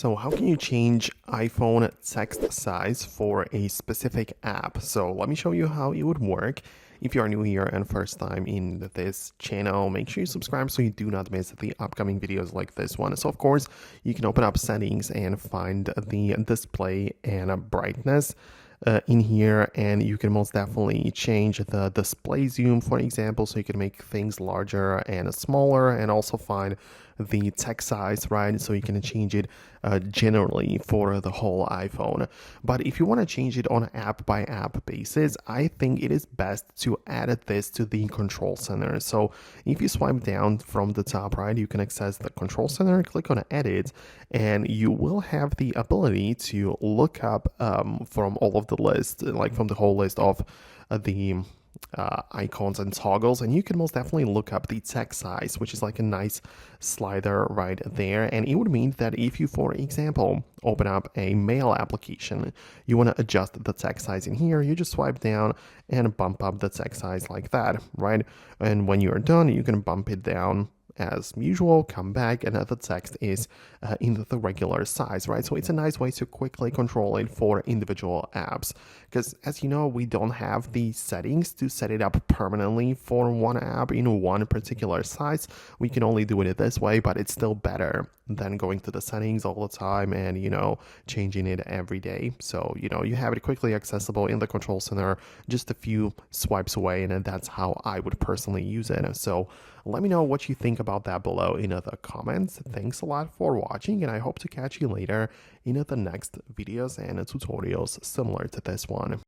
So how can you change iPhone text size for a specific app? So let me show you how it would work. If you are new here and first time in this channel, make sure you subscribe so you do not miss the upcoming videos like this one. So of course, you can open up settings and find the display and brightness in here, and you can most definitely change the display zoom, for example, so you can make things larger and smaller, and also find the text size, right? So you can change it generally for the whole iPhone. But if you want to change it on app by app basis, I think it is best to add this to the control center. So if you swipe down from the top right, you can access the control center, click on edit, and you will have the ability to look up from all of the list, like from the whole list of the icons and toggles, and you can most definitely look up the text size, which is like a nice slider right there. And it would mean that if you, for example, open up a mail application, you want to adjust the text size in here, you just swipe down and bump up the text size like that, right? And when you're done, you can bump it down as usual, come back, and the text is in the regular size, right? So it's a nice way to quickly control it for individual apps, because as you know, we don't have the settings to set it up permanently for one app in one particular size. We can only do it this way, but it's still better than going to the settings all the time and, you know, changing it every day. So, you know, you have it quickly accessible in the control center, just a few swipes away, and that's how I would personally use it. So let me know what you think about that below in the comments. Thanks a lot for watching, and I hope to catch you later in the next videos and tutorials similar to this one.